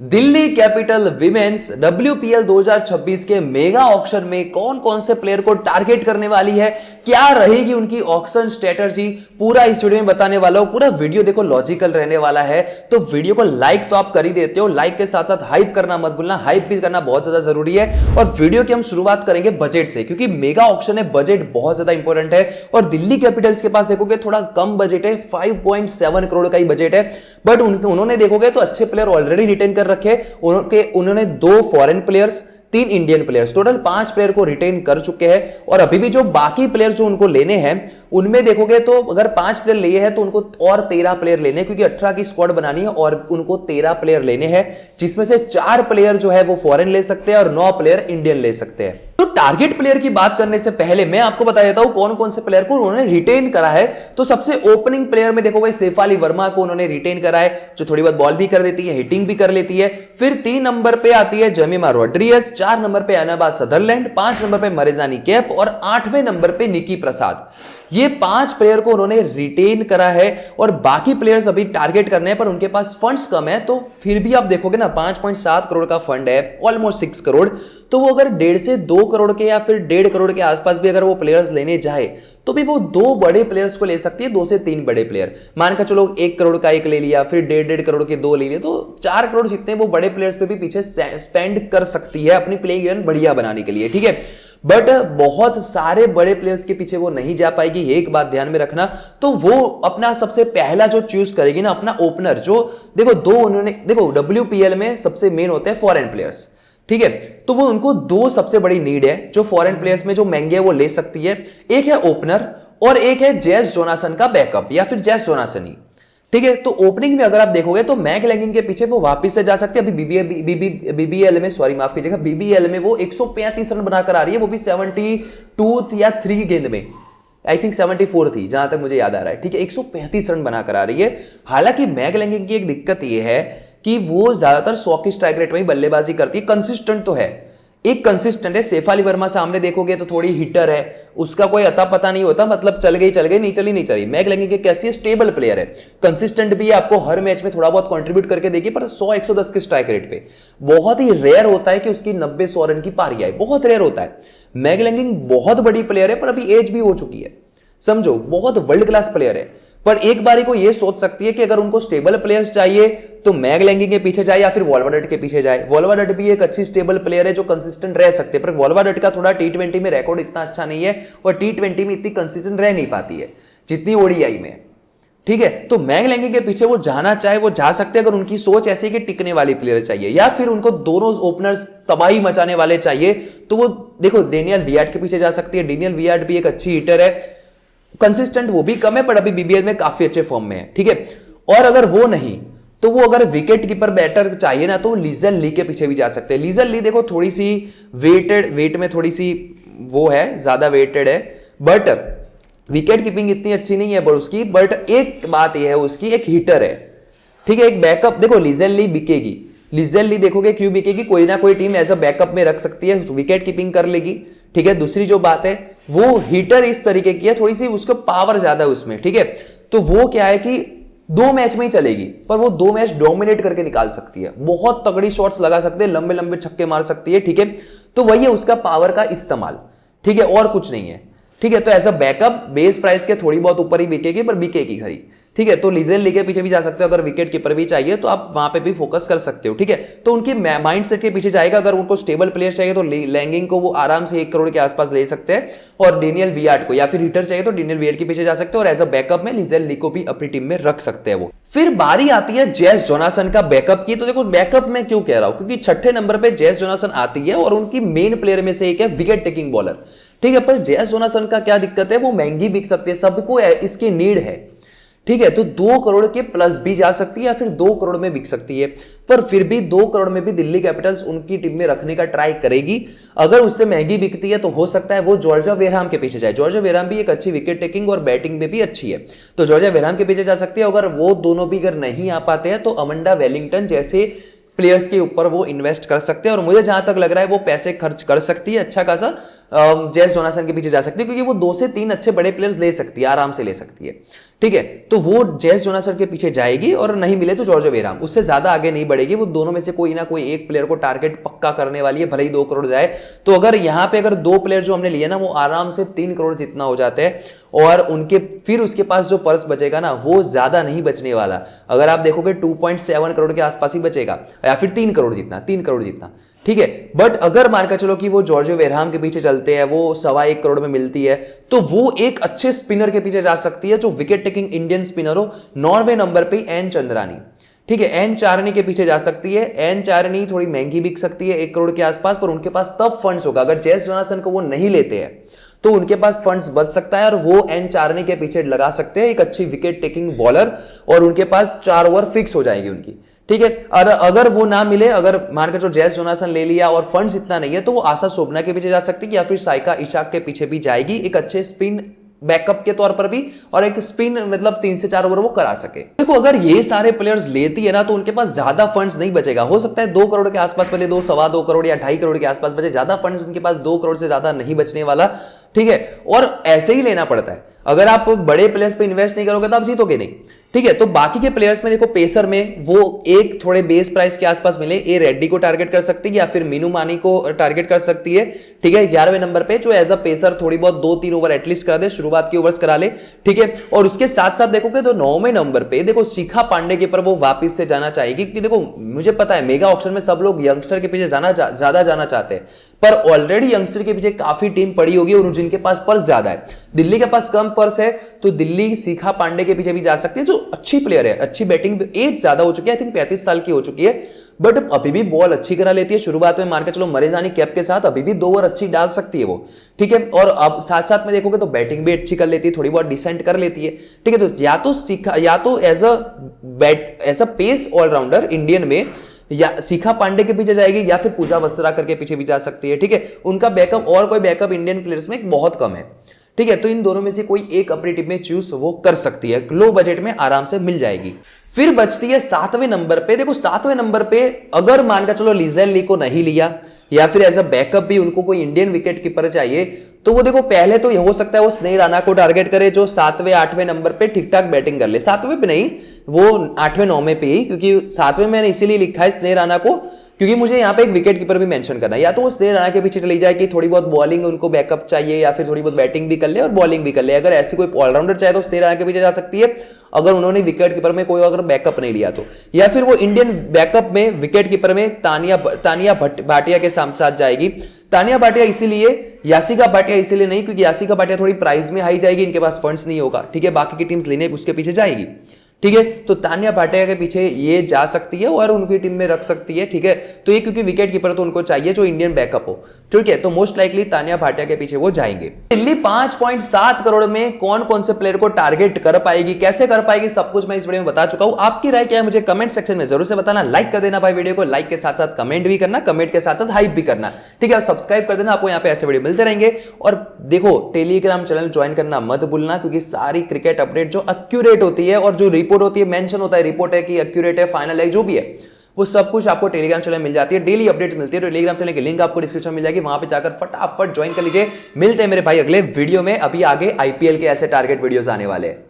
Delhi capital women's WPL 2026 के mega auction में कौन कौन से प्लेयर को टारगेट करने वाली है, क्या रहेगी उनकी ऑक्शन स्ट्रेटजी, पूरा इस वीडियो में बताने वाला हूं। पूरा वीडियो देखो लॉजिकल रहने वाला है, तो वीडियो को लाइक तो आप कर ही देते हो, लाइक के साथ साथ हाइप करना मत भूलना, हाइप भी करना बहुत ज्यादा जरूरी है। और वीडियो की हम शुरुआत करेंगे बजट से, क्योंकि मेगा ऑक्शन है, बजट बहुत ज्यादा इंपॉर्टेंट है। और दिल्ली कैपिटल्स के पास देखोगे थोड़ा कम बजट है, 5.7 करोड़ का ही बजट है, बट उन्होंने देखोगे तो अच्छे प्लेयर ऑलरेडी रिटेन कर रखे। उन्होंने 2 foreign players, 3 Indian players, total 5 player को रिटेन कर चुके हैं। और अभी भी जो बाकी प्लेयर जो उनको लेने हैं उनमें देखोगे तो अगर 5 प्लेयर लिए हैं तो उनको और 13 प्लेयर लेने हैं, क्योंकि 18 की स्क्वाड बनानी है और उनको 13 प्लेयर लेने हैं, जिसमें से 4 प्लेयर जो है वो फॉरेन ले सकते हैं और 9 प्लेयर इंडियन ले सकते हैं। तो टारगेट प्लेयर की बात करने से पहले मैं आपको बता देता हूं कौन कौन से प्लेयर को उन्होंने रिटेन करा है। तो सबसे ओपनिंग प्लेयर में देखोगे शेफाली वर्मा को उन्होंने रिटेन करा है, जो थोड़ी बहुत बॉल भी कर देती है, हिटिंग भी कर लेती है। फिर 3 नंबर पे आती है जेमिमा रोड्रिगेज, 4 नंबर पे अनाबा सदरलैंड, 5 नंबर पे मरेजानी कैप और 8वें नंबर पे निकी प्रसाद। ये 5 प्लेयर को उन्होंने रिटेन करा है और बाकी प्लेयर्स अभी टारगेट करने हैं, पर उनके पास फंड्स कम है। तो फिर भी आप देखोगे ना 5.7 करोड़ का फंड है, ऑलमोस्ट 6 करोड़। तो वो अगर 1.5 से 2 करोड़ के या फिर 1.5 करोड़ के आसपास भी अगर वो प्लेयर्स लेने जाए तो भी वो 2 बड़े प्लेयर्स को ले सकती है, 2 से 3 बड़े प्लेयर। मान कर चलो 1 करोड़ का एक ले लिया, फिर 1.5 करोड़ के 2 ले लिए, तो 4 करोड़ जितने वो बड़े प्लेयर्स पे भी पीछे स्पेंड कर सकती है अपनी प्लेइंग इलेवन बढ़िया बनाने के लिए, ठीक है। बट बहुत सारे बड़े प्लेयर्स के पीछे वो नहीं जा पाएगी, एक बात ध्यान में रखना। तो वो अपना सबसे पहला जो चूज करेगी ना, अपना ओपनर, जो देखो WPL में सबसे मेन होते हैं फॉरेन प्लेयर्स, ठीक है। तो वो उनको 2 सबसे बड़ी नीड है जो फॉरेन प्लेयर्स में जो महंगे है वो ले सकती है। एक है ओपनर और एक है जेस जोनासन का बैकअप या फिर जेस जोनासन ही, ठीक है। तो ओपनिंग में अगर आप देखोगे तो मैग लैंगिंग के पीछे वो वापस से जा सकते हैं। अभी BBL में, सॉरी माफ कीजिएगा, BBL में वो 135 रन बनाकर आ रही है, वो भी 72 या 3 गेंद में, आई थिंक 74 थी जहां तक मुझे याद आ रहा है, ठीक है। 135 रन बनाकर आ रही है। हालांकि मैग लैंगिंग की एक दिक्कत ये है कि वो ज्यादातर 100 की स्ट्राइक रेट में ही बल्लेबाजी करती है, कंसिस्टेंट तो है, एक कंसिस्टेंट है। शेफाली वर्मा सामने देखोगे तो थोड़ी हिटर है, उसका कोई अता पता नहीं होता, मतलब चल गई, नहीं चली नहीं चली। मैग लैंगिंग कैसी है, स्टेबल प्लेयर है, कंसिस्टेंट भी है, आपको हर मैच में थोड़ा बहुत कंट्रीब्यूट करके देगी, पर 100-110 के स्ट्राइक रेट पे। बहुत ही रेयर होता है कि उसकी 90-100 रन की पारी आए, बहुत रेयर होता है। मैग लैंगिंग बहुत बड़ी प्लेयर है, पर अभी एज भी हो चुकी है, समझो, बहुत वर्ल्ड क्लास प्लेयर है। पर एक बारी को ये सोच सकती है कि अगर उनको स्टेबल प्लेयर्स चाहिए तो मैग लैंगिंग के पीछे जाए या फिर वॉल्वरडट के पीछे जाए। वॉल्वरडट भी एक अच्छी स्टेबल प्लेयर है जो कंसिस्टेंट रह सकते हैं, पर वॉल्वरडट का थोड़ा T20 में रिकॉर्ड इतना अच्छा नहीं है और T20 में इतनी कंसिस्टेंट रह नहीं पाती है जितनी ODI में, ठीक है। तो मैग लैंगिंग के पीछे वो जाना चाहे वो जा सकते हैं, अगर उनकी सोच ऐसी है कि टिकने वाली प्लेयर चाहिए, या फिर उनको दोनों ओपनर्स तबाही मचाने वाले चाहिए, तो वो देखो डेनियल वियार्ड के पीछे जा सकती है। डेनियल वियार्ड भी एक अच्छी हिटर है, कंसिस्टेंट वो भी कम है, पर अभी BBL में काफी अच्छे फॉर्म में है, ठीक है। और अगर वो नहीं तो वो अगर विकेट कीपर बैटर चाहिए ना, तो लीजल ली के पीछे भी जा सकते हैं। लीजल ली देखो थोड़ी सी वेट में थोड़ी सी वो है, ज्यादा वेटेड है, बट विकेट कीपिंग इतनी अच्छी नहीं है पर उसकी। बट एक बात यह है उसकी, एक हिटर है, ठीक है, एक बैकअप। देखो लीजल ली बिकेगी, लीजल ली देखोगे क्यों बिकेगी, कोई ना कोई टीम एज अ बैकअप में रख सकती है, विकेट कीपिंग कर लेगी, ठीक है। दूसरी जो बात है वो हिटर इस तरीके की है, थोड़ी सी उसको पावर ज्यादा है उसमें, ठीक है। तो वो क्या है कि 2 मैच में ही चलेगी, पर वो 2 मैच डोमिनेट करके निकाल सकती है, बहुत तगड़ी शॉट्स लगा सकते हैं, लंबे लंबे छक्के मार सकती है, ठीक है। तो वही है उसका पावर का इस्तेमाल, ठीक है, और कुछ नहीं है, ठीक है। तो as a backup base price के थोड़ी बहुत ऊपर ही बिकेगी, पर बिकेगी खरी, ठीक है। तो लीजेल ली के पीछे भी जा सकते हो, अगर विकेट कीपर भी चाहिए तो आप वहां पे भी फोकस कर सकते हो, ठीक है। तो उनकी माइंड सेट के पीछे जाएगा। अगर उनको स्टेबल प्लेयर चाहिए तो लैंगिंग को वो आराम से 1 करोड़ के आसपास ले सकते हैं, और डेनियल वियार्ड को या फिर हिटर चाहिए तो डेनियल वियार्ड के पीछे जा सकते हैं, और एज अ बैकअप में लीजेल ली को भी अपनी टीम में रख सकते हैं वो। फिर बारी आती है जेस जोनासन का बैकअप की। तो देखो बैकअप में क्यों कह रहा हूं, क्योंकि 6ठे नंबर पे जेस जोनासन आती है और उनकी मेन प्लेयर में से एक है विकेट टेकिंग बॉलर, ठीक है। पर जेस जोनासन का क्या दिक्कत है, वो महंगी बिक सकती है, सबको इसकी नीड है, ठीक है। तो 2 करोड़ के प्लस भी जा सकती है या फिर 2 करोड़ में बिक सकती है, पर फिर भी 2 करोड़ में भी दिल्ली कैपिटल्स उनकी टीम में रखने का ट्राई करेगी। अगर उससे महंगी बिकती है तो हो सकता है वो जॉर्जिया वेरहाम के पीछे जाए। जॉर्जिया वेरहाम भी एक अच्छी विकेट टेकिंग और बैटिंग में भी अच्छी है, तो जॉर्जिया वेरहाम के पीछे जा सकती है। अगर वो दोनों भी अगर नहीं आ पाते हैं तो अमंडा वेलिंगटन जैसे प्लेयर्स के ऊपर वो इन्वेस्ट कर सकते हैं, और मुझे जहां तक लग रहा है वो पैसे खर्च कर सकती है अच्छा खासा। जेस जोनासन के पीछे जा सकती है, क्योंकि वो 2 से 3 अच्छे बड़े प्लेयर्स ले सकती है, आराम से ले सकती है। ठीक है, तो वो जेस जोनासन के पीछे जाएगी और नहीं मिले तो जॉर्जो वेराम, उससे ज्यादा आगे नहीं बढ़ेगी। वो दोनों में से कोई ना कोई एक प्लेयर को टारगेट पक्का करने वाली है, भले ही 2 करोड़ जाए। तो अगर यहाँ पे अगर 2 प्लेयर जो हमने लिए ना वो आराम से 3 करोड़ जितना हो जाते हैं, और उनके फिर उसके पास जो पर्स बचेगा ना वो ज्यादा नहीं बचने वाला। अगर आप देखोगे 2.7 करोड़ के आसपास ही बचेगा, या फिर 3 करोड़ जितना। ठीक है, बट अगर मान कर चलो कि वो जॉर्जो वेरहाम के पीछे चलते हैं, वो 1.25 करोड़ में मिलती है, तो वो एक अच्छे स्पिनर के पीछे जा सकती है जो विकेट टेकिंग इंडियन स्पिनर हो, नॉर्वे नंबर पे एन चंद्रानी। ठीक है, एन चारनी के पीछे जा सकती है। एन चारनी थोड़ी महंगी बिक सकती है 1 करोड़ के आसपास, पर उनके पास तब फंड्स होगा अगर जेस जोनासन को वो नहीं लेते हैं तो उनके पास फंड्स बच सकता है और वो एन चारनी के पीछे लगा सकते हैं एक अच्छी विकेट टेकिंग बॉलर, और उनके पास 4 ओवर फिक्स हो जाएगी उनकी। ठीक है, और अगर वो ना मिले, अगर मानकर जो जेस जोनासन ले लिया और फंड्स इतना नहीं है, तो वो आशा शोभना के पीछे जा सकती है या फिर साइका इशाक के पीछे भी जाएगी, एक अच्छे स्पिन बैकअप के तौर पर भी, और एक स्पिन मतलब 3 से 4 ओवर वो करा सके। देखो अगर ये सारे प्लेयर्स लेती है ना तो उनके पास ज्यादा फंड्स नहीं बचेगा। हो सकता है 2 करोड़ के आसपास पहले 2, 2.25 करोड़ या 2.5 करोड़ के आसपास बचे, ज्यादा फंड्स उनके पास 2 करोड़ से ज्यादा नहीं बचने वाला। ठीक है, और ऐसे ही लेना पड़ता है, अगर आप बड़े प्लेयर्स पे इन्वेस्ट नहीं करोगे तो आप जीतोगे नहीं। ठीक है, तो बाकी के प्लेयर्स में देखो, पेसर में वो एक थोड़े बेस प्राइस के आसपास मिले, ए रेड्डी को टारगेट कर सकती है या फिर मीनू मानी को टारगेट कर सकती है। ठीक है, 11वें नंबर पे जो एज अ पेसर थोड़ी बहुत 2-3 ओवर एटलीस्ट करा दे, शुरुआत की ओवर्स करा ले। ठीक है, और उसके साथ साथ देखोगे तो 9वें नंबर पे देखो शिखा पांडे के पर वो वापस से जाना चाहेगी, क्योंकि देखो मुझे पता है मेगा ऑक्शन में सब लोग यंगस्टर के पीछे ज्यादा जाना चाहते हैं, पर ऑलरेडी यंगस्टर के पीछे काफी टीम पड़ी होगी और जिनके पास पर्स ज्यादा है। दिल्ली के पास कम पर्स है तो दिल्ली शिखा पांडे के पीछे भी जा सकती है, जो अच्छी प्लेयर है, अच्छी बैटिंग, एज ज्यादा हो चुकी है, आई थिंक 35 साल की हो चुकी है, बट अभी भी बॉल अच्छी करा लेती है। शुरुआत में मार के चलो मरेजानी कैप के साथ अभी भी 2 ओवर अच्छी डाल सकती है वो। ठीक है, और अब साथ साथ में देखोगे तो बैटिंग भी अच्छी कर लेती है, थोड़ी बहुत डिसेंट कर लेती है। ठीक है, तो या तो as a pace allrounder Indian में या शिखा पांडे के पीछे जाएगी या फिर पूजा वस्त्राकर के पीछे भी जा सकती है। ठीक है, उनका बैकअप और कोई बैकअप इंडियन प्लेयर्स में बहुत कम है। ठीक है, तो इन दोनों में से कोई एक अपनी टीम में चूज वो कर सकती है, लो बजट में आराम से मिल जाएगी। फिर बचती है 7वें नंबर पे। देखो 7वें नंबर पे अगर मान का चलो लिजेल ली को नहीं लिया या फिर एज अ बैकअप भी उनको कोई इंडियन विकेट कीपर चाहिए, तो वो देखो पहले तो ये हो सकता है वो स्नेह राणा को टारगेट करे जो 7वें 8वें नंबर पे ठीक ठाक बैटिंग कर ले। 7वें पे नहीं, वो 8वें 9वें पे ही, क्योंकि 7वें मैंने इसीलिए लिखा है स्नेह राणा को क्योंकि मुझे यहाँ पे एक विकेट कीपर भी मेंशन करना है। या तो वो स्नेह राणा के पीछे चली जाए कि थोड़ी बहुत बॉलिंग उनको बैकअप चाहिए या फिर थोड़ी बहुत बैटिंग भी कर ले और बॉलिंग भी कर ले। अगर ऐसी कोई ऑलराउंडर चाहे तो स्नेह राणा के पीछे जा सकती है अगर उन्होंने विकेट कीपर में कोई अगर बैकअप नहीं लिया तो, या फिर वो इंडियन बैकअप में विकेट कीपर में तानिया भाटिया के साथ जाएगी। तानिया भाटिया इसीलिए, यासिका भाटिया इसीलिए नहीं क्योंकि यासिका भाटिया थोड़ी प्राइस में हाई जाएगी, इनके पास फंड्स नहीं होगा। ठीक है, बाकी की टीम्स लेने उसके पीछे जाएगी। ठीक है, तो तानिया भाटिया के पीछे ये जा सकती है और उनकी टीम में रख सकती है। ठीक है, तो ये क्योंकि विकेट कीपर तो उनको चाहिए जो इंडियन बैकअप हो। ठीक है, तो मोस्ट लाइकली तानिया भाटिया के पीछे वो जाएंगे। दिल्ली 5.7 करोड़ में कौन कौन से प्लेयर को टारगेट कर पाएगी, कैसे कर पाएगी, सब कुछ मैं इस वीडियो में बता चुका हूं। आपकी राय क्या है मुझे कमेंट सेक्शन में जरूर से बताना। लाइक कर देना भाई वीडियो को, लाइक के साथ साथ कमेंट भी करना, कमेंट के साथ साथ हाइप भी करना। ठीक है, सब्सक्राइब कर देना, आपको यहाँ पे ऐसे वीडियो मिलते रहेंगे। और देखो टेलीग्राम चैनल ज्वाइन करना मत भूलना, क्योंकि सारी क्रिकेट अपडेट जो एक्यूरेट होती है और जो रिपोर्ट होती है, मेंशन होता है रिपोर्ट है कि एक्यूरेट है, फाइनल है, जो भी है वो सब कुछ आपको टेलीग्राम चैनल मिल जाती है। डेली अपडेट मिलती है। टेलीग्राम चैनल की लिंक आपको डिस्क्रिप्शन में मिल जाएगी, वहां पे जाकर फटाफट ज्वाइन कर लीजिए। मिलते हैं मेरे भाई अगले वीडियो में। अभी आगे आईपीएल के ऐसे टारगेट वीडियोस आने वाले हैं।